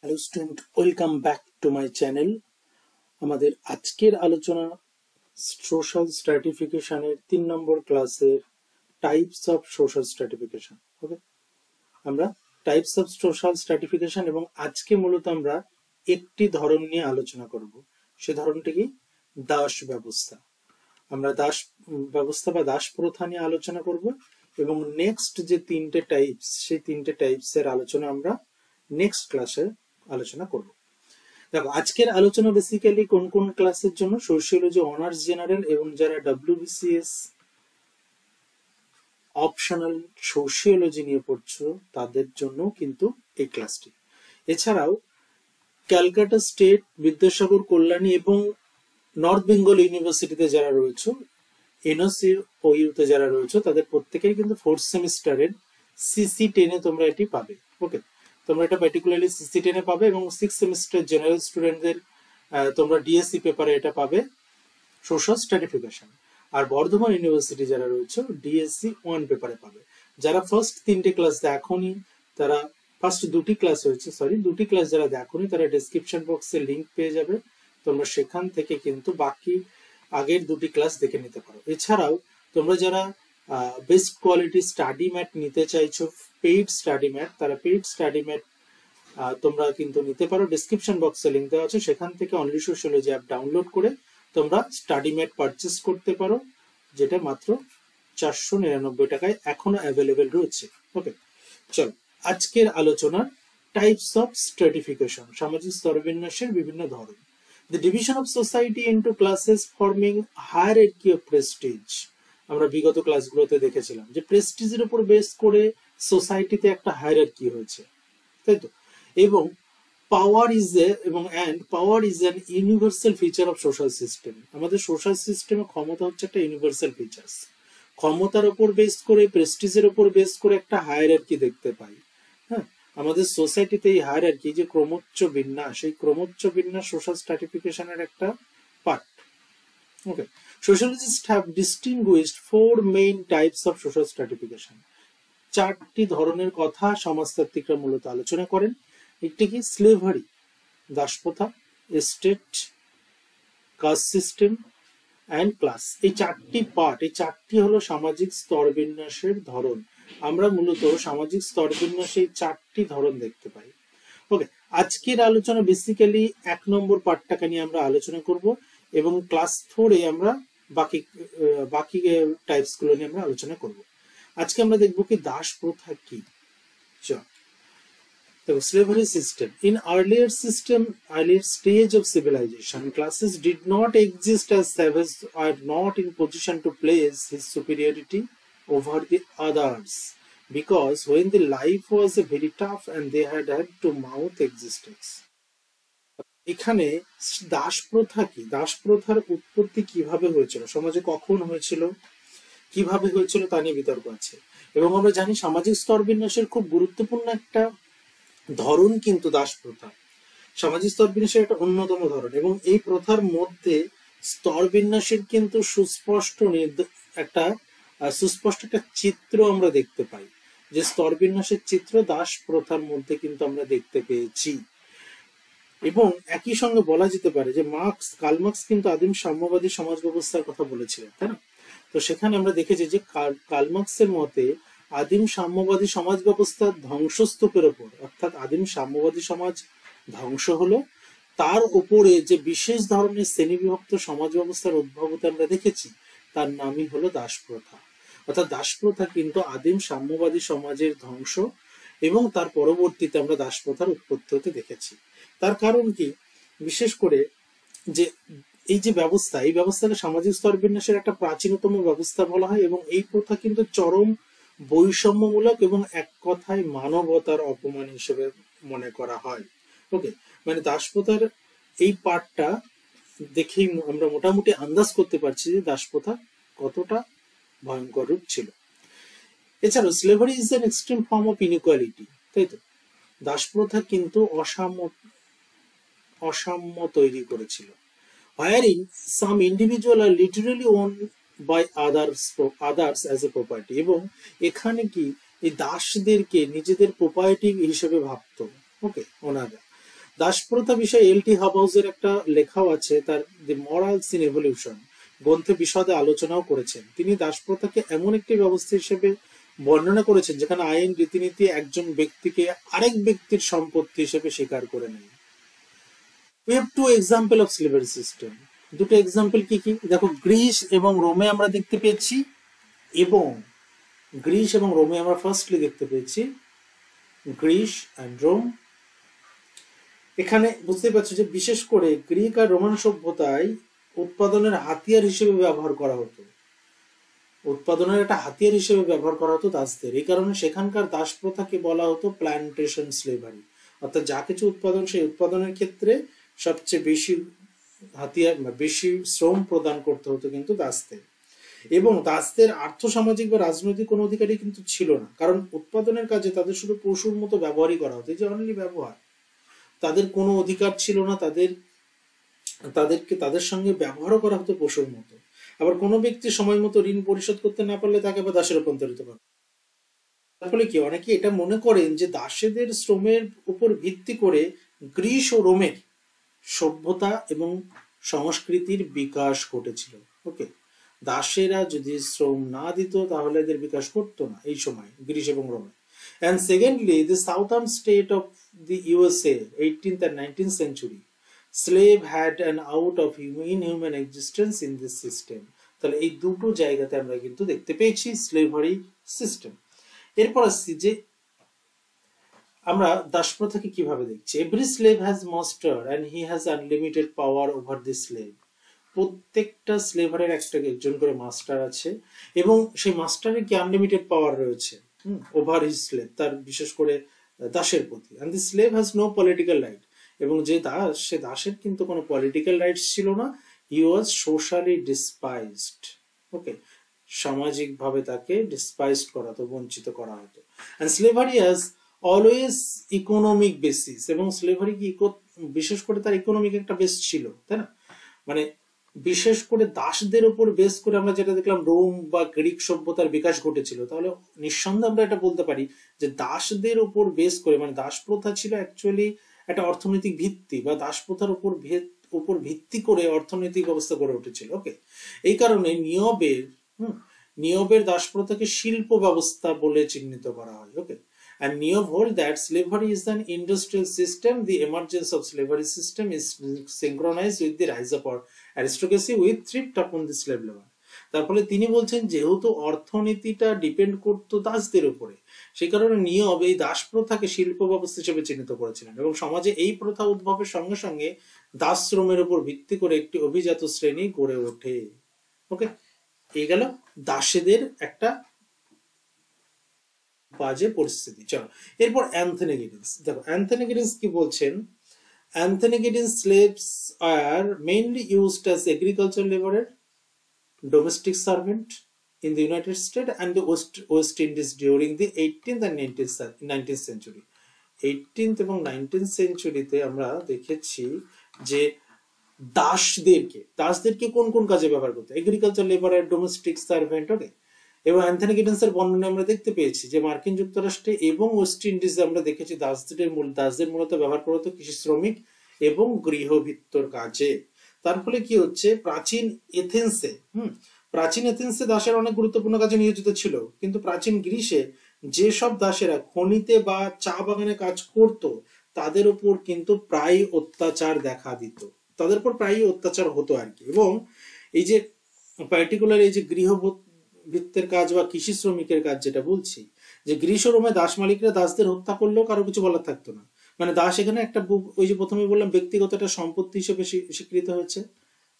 Hello student, welcome back to my channel. আমাদের আজকের আলোচনা সোশ্যাল স্ট্র্যাটিফিকেশনের 3 নম্বর ক্লাসের টাইপস অফ সোশ্যাল স্ট্র্যাটিফিকেশন। ওকে, আমরা টাইপস অফ সোশ্যাল স্ট্র্যাটিফিকেশন এবং আজকে মূলত আমরা একটি ধরন নিয়ে আলোচনা করব। সে ধরনটি কি? দাস ব্যবস্থা। আমরা দাস ব্যবস্থা বা দাস প্রথা নিয়ে আলোচনা করব এবং নেক্সট যে 3টে টাইপস, সেই 3টে টাইপসের আলোচনা আমরা নেক্সট ক্লাসে আলোচনা করব। দেখো, আজকের আলোচনা বেসিক্যালি কোন কোন ক্লাসের জন্য? সোশিওলজি অনার্স জেনারেল এবং যারা WBCS অপশনাল সোশিওলজি নিয়ে পড়ছো তাদের জন্য কিন্তু এই ক্লাসটি। এছাড়াও ক্যালকাটা স্টেট, বিদ্যাসাগর কল্যাণী এবং নর্থ বেঙ্গল ইউনিভার্সিটিতে যারা রয়েছে, NOCOU-তে যারা রয়েছে, তাদের প্রত্যেকেই কিন্তু 4th সেমিস্টারের CC10-এ তোমরা এটি পাবে। ওকে, তোমরা এটা পার্টিকুলারলি CC10-এ পাবে এবং 6th সেমিস্টার জেনারেল স্টুডেন্টদের তোমরা DSC পেপারে এটা পাবে, সোশ্যাল স্ট্র্যাটিফিকেশন। আর বর্ধমান ইউনিভার্সিটি যারা রয়েছে DSC 1 পেপারে পাবে। যারা ফার্স্ট 3টে ক্লাস দেখোনি, তারা ফার্স্ট 2টি ক্লাস হয়েছে, দুটি ক্লাস যারা দেখোনি, তারা ডেসক্রিপশন বক্সে লিংক পেয়ে যাবে, তোমরা সেখান থেকে কিন্তু বাকি আগের 2টি ক্লাস দেখে নিতে পারো। এছাড়াও তোমরা যারা বেস্ট কোয়ালিটি স্টাডি ম্যাট নিতে চাইছো, পেইড স্টাডি ম্যাট, তারা পেইড স্টাডি ম্যাট তোমরা কিন্তু নিতে পারো। ডেসক্রিপশন বক্সে লিংক দেওয়া আছে, সেখান থেকে অনলি সোশিওলজি অ্যাপ ডাউনলোড করে তোমরা স্টাডি ম্যাট পারচেস করতে পারো, যেটা মাত্র 499 টাকায় এখনো অ্যাভেলেবেল রয়েছে। ওকে, চলো আজকের আলোচনা টাইপস অফ স্ট্র্যাটিফিকেশন, সামাজিক স্তরবিন্যাসের বিভিন্ন ধরন। The division of society into classes forming hierarchy of prestige. আমরা বিগত ক্লাসগুলোতে দেখেছিলাম যে প্রেস্টিজের উপর বেস করে সোসাইটিতে একটা হায়ারার্কি হয়েছে, তাই তো? এবং power is an universal feature of social system. আমাদের সোশ্যাল সিস্টেমে ক্ষমতা হচ্ছে একটা ইউনিভার্সাল ফিচার্স। ক্ষমতার উপর বেস করে, প্রেস্টিজের উপর বেস করে একটা হায়ারার্কি দেখতে পাই। হ্যাঁ, আমাদের সোসাইটিতে এই হায়ারার্কি, যে ক্রমোচ্চ বিন্যাস, এই ক্রমোচ্চ বিন্যাস সোশ্যাল স্ট্র্যাটিফিকেশনের একটা part. Okay, sociologists have distinguished 4 main types of social stratification. 4টি ধরনের কথা সমাজতাত্ত্বিকরা মূলত আলোচনা করেন। একটি কি? স্লেভারি, দাসপ্রথা, estate, caste system and class. এই 4টি পার্ট, এই 4টি হলো সামাজিক স্তরবিন্যাসের ধরন। আমরা মূলত সামাজিক স্তরবিন্যাসে এই 4টি ধরন দেখতে পাই। ওকে, আজকের আলোচনা বেসিক্যালি 1 নম্বর পার্টটাকে নিয়ে আমরা আলোচনা করব এবং ক্লাস 4-এ আমরা বাকি টাইপস গুলো নিয়ে আমরা আলোচনা করব। আজকে আমরা দেখবো কি দাস প্রথা কি। The slavery system. In earlier stage of civilization, classes did not exist as savages are not in position to place his superiority over the others, because when the life was very tough and they had to mount existence. এখানে দাস প্রথা কি? দাস প্রথার উৎপত্তি কিভাবে হয়েছিল, সমাজে কখন হয়েছিল, কিভাবে হয়েছিল তা নিয়ে বিতর্ক আছে। এবং আমরা জানি সামাজিক স্তরবিন্যাসের খুব গুরুত্বপূর্ণ একটা ধরন কিন্তু দাস প্রথা। সামাজিক স্তরবিন্যাসের একটা অন্যতম ধরন এবং এই প্রথার মধ্যে স্তরবিন্যাসের কিন্তু সুস্পষ্ট একটা চিত্র আমরা দেখতে পাই, যে স্তরবিন্যাসের চিত্র দাস প্রথার মধ্যে কিন্তু আমরা দেখতে পেয়েছি। এবং একই সঙ্গে বলা যেতে পারে যে কার্ল মার্কস কিন্তু আদিম সাম্যবাদী সমাজ ব্যবস্থার কথা বলেছিলেন, তাই না? তো সেখানে আমরা দেখেছি যে কার্ল মার্কসের মতে আদিম সাম্যবাদী সমাজ ব্যবস্থার ধ্বংসস্তূপের ওপর, অর্থাৎ আদিম সাম্যবাদী সমাজ ধ্বংস হলো, তার উপরে যে বিশেষ ধরনের শ্রেণীবিভক্ত সমাজ ব্যবস্থার উদ্ভবতা আমরা দেখেছি, তার নামই হলো দাস প্রথা। অর্থাৎ দাস প্রথা কিন্তু আদিম সাম্যবাদী সমাজের ধ্বংস এবং তার পরবর্তীতে আমরা দাস প্রথার উৎপত্তি হতে দেখেছি। তার কারণ কি? বিশেষ করে যে এই যে ব্যবস্থা, এই ব্যবস্থাকে সামাজিক স্তরবিন্যাসের একটা প্রাচীনতম ব্যবস্থা বলা হয় এবং এই প্রথা কিন্তু চরম বৈষম্যমূলক এবং এক কথায় মানবতার অপমান হিসেবে মনে করা হয়। ওকে, মানে দাসপ্রথার এই পার্টটা দেখেই আমরা মোটামুটি আন্দাজ করতে পারছি যে দাসপ্রথা কতটা ভয়ঙ্কর রূপ ছিল। এছাড়াও slavery is an extreme form of inequality, তাই তো? দাসপ্রথা কিন্তু অসাম্য তৈরি করেছিল, wherein some individual are literally owned by others as a property, এবং এখানে কি এই দাসদেরকে নিজেদের প্রপার্টি হিসেবে ভাবতো। ওকে, ওনারা দাসপ্রথা বিষয়ে এল.টি. হাবাউজের একটা লেখাও আছে, তার দি মরালস ইন এভলিউশন গ্রন্থে বিশদে আলোচনাও করেছেন। তিনি দাসপ্রথাকে এমন একটি ব্যবস্থা হিসেবে বর্ণনা করেছেন যেখানে আইন রীতিনীতি একজন ব্যক্তিকে আরেক ব্যক্তির সম্পত্তি হিসেবে স্বীকার করে নেয়। We have two example of slavery system. দুটো এক্সাম্পল কি কি দেখো, গ্রিস এবং রোমে আমরা দেখতে পেয়েছি, এবং গ্রিস এবং রোমে আমরা ফার্স্টলি দেখতে পেয়েছি গ্রিস অ্যান্ড রোম। এখানে বুঝতে পারছো যে বিশেষ করে গ্রিক আর রোমান সভ্যতায় উৎপাদনের হাতিয়ার হিসেবে ব্যবহার করা হতো, উৎপাদনের একটা হাতিয়ার হিসেবে ব্যবহার করা হতো দাসদের। এই কারণে সেখানকার দাস প্রথাকে বলা হতো প্ল্যান্টেশন স্লেভারি, অর্থাৎ যা কিছু উৎপাদন সেই উৎপাদনের ক্ষেত্রে সবচেয়ে বেশি হাতিয়ার বেশি শ্রম প্রদান করতে হতো কিন্তু দাসদের। এবং দাসদের আর্থসামাজিক বা রাজনৈতিক কোনো অধিকারই কিন্তু ছিল না, কারণ উৎপাদনের কাজে তাদের শুধু পশুর মতো ব্যবহারই করা হতো, এই যে অনলি ব্যবহার, তাদের কোনো অধিকার ছিল না, তাদের সঙ্গে ব্যবহারও করা হতো পশুর মতো। আবার কোনো ব্যক্তি সময় মতো ঋণ পরিশোধ করতে না পারলে তাকে আবার দাসে রূপান্তরিত করে। তার ফলে কি অনেকে এটা মনে করেন যে দাসেদের শ্রমের উপর ভিত্তি করে গ্রিস ও রোমের সভ্যতা এবং সংস্কৃতির বিকাশ ঘটেছিল। ওকে, দাসেরা যদি শ্রম না দিত তাহলে এদের বিকাশ করতো না এই সময় গ্রিস এবং রোমে। And secondly, the southern state of the USA, 18th and 19th century, slave had an out of inhuman existence in this system. তাহলে এই দুটো জায়গাতে আমরা কিন্তু দেখতে পেয়েছি স্লেভারি সিস্টেম। এরপর আসছি যে আমরা দাসপ্রথাকে কিভাবে দেখছি। Every slave has master and he has unlimited power over the slave. প্রত্যেকটা স্লেভারের একজন করে মাস্টার আছে এবং সেই মাস্টারের কি আনলিমিটেড পাওয়ার রয়েছে ওভার হিজ স্লেভ, তার বিশেষ করে দাসের প্রতি। And the slave has no political right, এবং যে দাস সে দাসের কিন্তু কোনো পলিটিক্যাল রাইটস ছিল না। হি ওয়াজ সোশ্যালি ডিসপাইজড। ওকে, সামাজিক ভাবে তাকে ডিসপাইজড করা হতো, বঞ্চিত করা হতো। And slavery has always economic basis, এবং স্লেভারি কি বিশেষ করে তার ইকোনমিক একটা বেস ছিল, তাই না? মানে বিশেষ করে দাসদের উপর বেস করে আমরা যেটা দেখলাম রোম বা গ্রিক সভ্যতার বিকাশ ঘটেছিল, তাহলে নিঃসন্দেহে আমরা এটা বলতে পারি যে দাসদের উপর বেস করে, মানে দাস প্রথা ছিল অ্যাকচুয়ালি একটা অর্থনৈতিক ভিত্তি, বা দাস প্রথার উপর ভিত্তি করে অর্থনৈতিক ব্যবস্থা গড়ে উঠেছিল। ওকে, এই কারণে নিয়বের দাস প্রথাকে শিল্প ব্যবস্থা বলে চিহ্নিত করা হয়। ওকে, and Neob hold that slavery is an industrial system. The emergence of slavery system is synchronized with the rise of aristocracy with thrift upon the slave labor. তার ফলে তিনি বলছেন যেহেতু অর্থনীতিটা ডিপেন্ড করতো দাসদের উপরে, সেই কারণে নিয়ব এই দাস প্রথাকে শিল্প ব্যবস্থা হিসেবে চিহ্নিত করেছিলেন, এবং সমাজে এই প্রথা উদ্ভবের সঙ্গে সঙ্গে দাস শ্রমের উপর ভিত্তি করে একটি অভিজাত শ্রেণী গড়ে ওঠে। ওকে, এই গেল দাসেদের একটা বাজে পরিস্থিতি। চলো এরপর অ্যান্থনি গিডিন্স। দেখো অ্যান্থনি গিডিন্স কি বলছেন। Anthony Giddens slaves are mainly used as agriculture লেবারের, domestic servant in the United States and the West Indies during the 18th and 19th century. 18th এবং 19th সেঞ্চুরিতে আমরা দেখেছি যে দাসদেরকে কোন কোন কাজে ব্যবহার করতে, এগ্রিকালচার লেবারের, ডোমেস্টিক সার্ভেন্ট। ওকে, এবং অ্যান্থনি গিডিন্সের বর্ণনা আমরা দেখতে পেয়েছি যে মার্কিন যুক্তরাষ্ট্রে এবং ওয়েস্ট ইন্ডিজে আমরা দেখেছি দাসদের মূলত ব্যবহার করা হতো কৃষি শ্রমিক এবং গৃহভিত্তর কাজে। তার ফলে কি হচ্ছে, প্রাচীন এথেন্সে দাসের অনেক গুরুত্বপূর্ণ কাজে নিয়োজিত ছিল, কিন্তু প্রাচীন গ্রিসে যেসব দাসেরা খনিতে বা চা বাগানে কাজ করত তাদের উপর কিন্তু প্রায় অত্যাচার দেখা দিত, তাদের উপর প্রায় অত্যাচার হতো আর কি। এবং এই যে পার্টিকুলার এই যে গৃহভিত্তের কাজ বা কৃষি শ্রমিকের কাজ যেটা বলছি, যে গ্রিস ও রোমে দাস মালিকরা দাসদের হত্যা করলেও কারো কিছু বলার থাকতো না। মানে দাস এখানে একটা, ওই যে প্রথমে বললাম, ব্যক্তিগত একটা সম্পত্তি হিসেবে স্বীকৃত হয়েছে।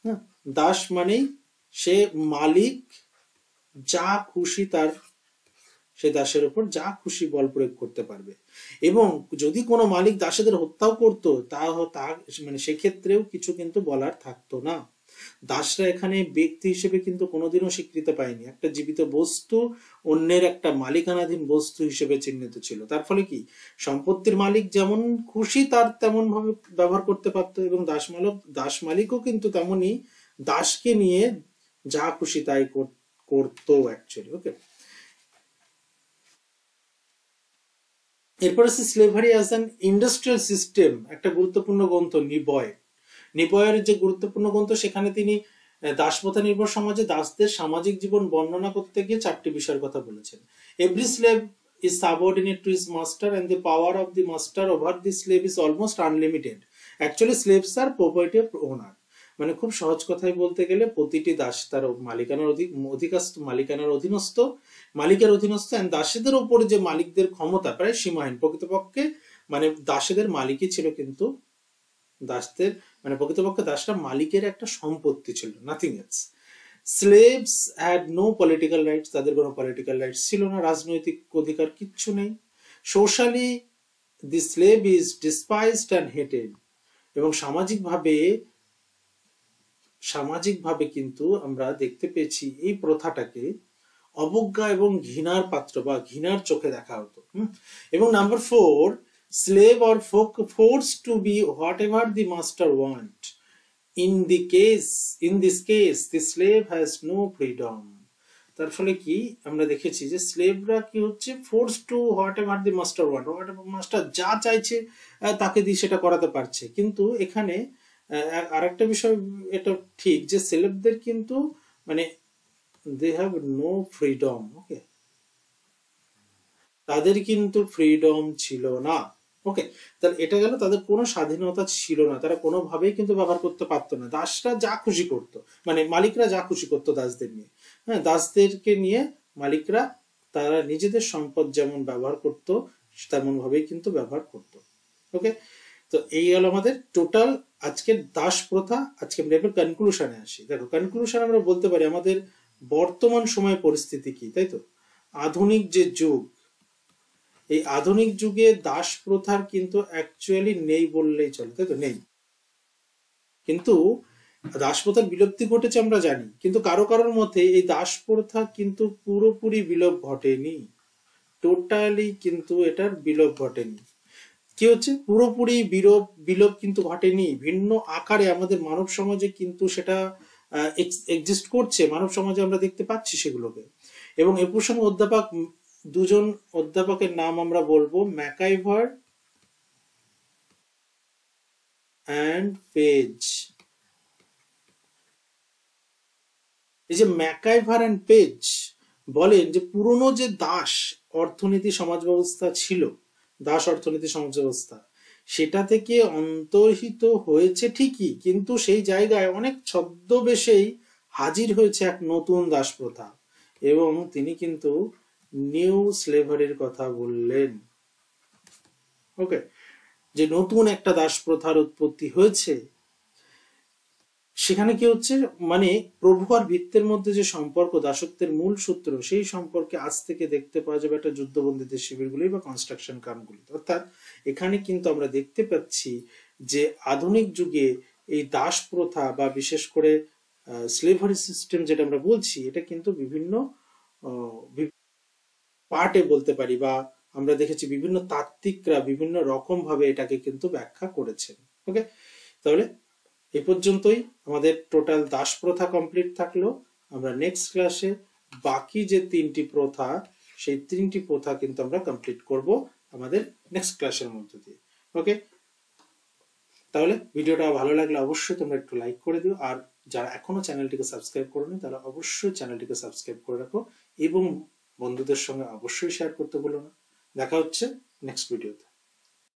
হ্যাঁ, দাস মানেই সে মালিক যা খুশি সে দাসের উপর যা খুশি বল প্রয়োগ করতে পারবে, এবং যদি কোনো মালিক দাসেদের হত্যাও করতো মানে সেক্ষেত্রেও কিছু কিন্তু বলার থাকতো না। দাসরা এখানে ব্যক্তি হিসেবে কিন্তু কোনোদিনও স্বীকৃতি পায়নি, একটা জীবিত বস্তু, অন্যের একটা মালিকানাধীন বস্তু হিসেবে চিহ্নিত ছিল। তার ফলে কি সম্পত্তির মালিক যেমন খুশি তার তেমন ভাবে ব্যবহার করতে পারতো, এবং দাস মালিকও কিন্তু তেমনই দাসকে নিয়ে যা খুশি তাই করতো অ্যাকচুয়ালি। ওকে, এরপর আছে slavery as an industrial system, একটা গুরুত্বপূর্ণ গ্রন্থ নিবয়ের যে গুরুত্বপূর্ণ গ্রন্থ, সেখানে তিনি দাসপ্রথা নির্ভর সমাজে দাসদের সামাজিক জীবন বর্ণনা করতে গিয়ে 4টি বিষয়ের কথা বলেছেন। Every slave is subordinate to his master and the power of the master over the slave is almost unlimited. Actually slaves are property of owner. মানে খুব সহজ কথায় বলতে গেলে প্রতিটি দাস তার মালিকানার অধীনস্থ, মালিকের অধীনস্থ, এন্ড দাসীদের উপরে যে মালিকদের ক্ষমতা প্রায় সীমাহীন। প্রকৃতপক্ষে মানে দাসীদের মালিকই ছিল, কিন্তু দাসদের মানে প্রকৃতপক্ষে দাসরা মালিকের একটা সম্পত্তি ছিল, nothing else. Slaves had no political rights, তাদের কোনো পলিটিক্যাল রাইটস ছিল না, রাজনৈতিক অধিকার কিচ্ছু নেই। Socially the slave is despised and hated, এবং সামাজিকভাবে কিন্তু আমরা দেখতে পেয়েছি এই প্রথাটাকে অবজ্ঞা এবং ঘৃণার পাত্র বা ঘৃণার চোখে দেখা হতো। এবং number 4, slave or forced to be whatever the master want. In this case, the slave has no freedom. তার ফলে কি আমরা দেখেছি যে স্লেভরা কি হচ্ছে, force to what ever the master want, what ever master যা চাইছে তাকে দিয়ে সেটা করাতে পারছে। কিন্তু এখানে আরেকটা বিষয় এটা ঠিক যে স্লেভদের কিন্তু মানে দে হ্যাভ নো ফ্রিডম। ওকে, তাদের কিন্তু ফ্রিডম ছিল না। ওকে, তাহলে এটা গেল তাদের কোনো স্বাধীনতা ছিল না, তারা কোনোভাবেই কিন্তু ব্যবহার করতে পারতো না। দাসরা যা খুশি করতো, মানে মালিকরা যা খুশি করতো দাসদের নিয়ে, হ্যাঁ, দাসদেরকে নিয়ে মালিকরা তারা নিজেদের সম্পদ যেমন ব্যবহার করতো তেমন ভাবেই কিন্তু ব্যবহার করতো। ওকে, তো এই হলো আমাদের টোটাল আজকের দাস প্রথা। আজকে আমরা এবার কনক্লুশনে আসি। দেখো, কনক্লুশন আমরা বলতে পারি আমাদের বর্তমান সময়ের পরিস্থিতি কি, তাই তো? আধুনিক যে যুগ, এই আধুনিক যুগে দাস প্রথার কিন্তু অ্যাকচুয়ালি নেই বললেই চলে, তাই তো? নেই, কিন্তু দাস প্রথার বিলুপ্তি ঘটেছে আমরা জানি, কিন্তু কারো কারোর মতে এই দাস প্রথা কিন্তু পুরোপুরি বিলোপ ঘটেনি, টোটালি কিন্তু এটার বিলোপ ঘটেনি। কি হচ্ছে, পুরোপুরি বিলোপ কিন্তু ঘটেনি, ভিন্ন আকারে আমাদের মানব সমাজে কিন্তু সেটা এক্সিস্ট করছে, মানব সমাজে আমরা দেখতে পাচ্ছি সেগুলোকে। এবং এ প্রসঙ্গে দুজন অধ্যাপকের নাম আমরা বলবো, ম্যাকাইভার অ্যান্ড পেজ। এই যে ম্যাকাইভার অ্যান্ড পেজ বলেন যে পুরনো যে দাস অর্থনীতি সমাজ ব্যবস্থা ছিল, দাস অর্থনীতি সমাজ ব্যবস্থা, সেটা থেকে অন্তর্হিত হয়েছে ঠিকই, কিন্তু সেই জায়গায় অনেক ছদ্মবেশেই হাজির হয়েছে এক নতুন দাস প্রথা। এবং তিনি কিন্তু নিউ স্লেভারির কথা বললেন। ওকে, যে নতুন একটা দাস প্রথার উৎপত্তি হয়েছে। সেখানে কি হচ্ছে, মানে প্রভু আর ভিত্তের মধ্যে যে সম্পর্ক, দাসত্বের মূল সূত্র, সেই সম্পর্কে আজ থেকে দেখতে পাওয়া যাবে একটা যুদ্ধবন্দীদের শিবিরগুলি বা কনস্ট্রাকশন ক্যাম্পগুলি। অর্থাৎ এখানে কিন্তু আমরা দেখতে পাচ্ছি যে আধুনিক যুগে এই দাস প্রথা বা বিশেষ করে স্লেভারি সিস্টেম যেটা আমরা বলছি, এটা কিন্তু বিভিন্ন পার্টে বলতে পারি, বা আমরা দেখেছি বিভিন্ন তাত্ত্বিকরা বিভিন্ন রকম ভাবে এটাকে কিন্তু ব্যাখ্যা করেছেন। ওকে, তাহলে এই পর্যন্তই আমাদের টোটাল দাস প্রথা কমপ্লিট থাকলো। আমরা নেক্সট ক্লাসে বাকি যে 3টি প্রথা, সেই 3টি প্রথা কিন্তু আমরা কমপ্লিট করব আমাদের নেক্সট ক্লাসের মধ্যে দিয়ে। ওকে, তাহলে ভিডিওটা ভালো লাগলে অবশ্যই তোমরা একটু লাইক করে দিও, আর যারা এখনো চ্যানেলটিকে সাবস্ক্রাইব করোনি তারা অবশ্যই চ্যানেলটিকে সাবস্ক্রাইব করে রাখো, এবং বন্ধুদের সঙ্গে অবশ্যই শেয়ার করতে ভুলো না। দেখা হচ্ছে নেক্সট ভিডিওতে।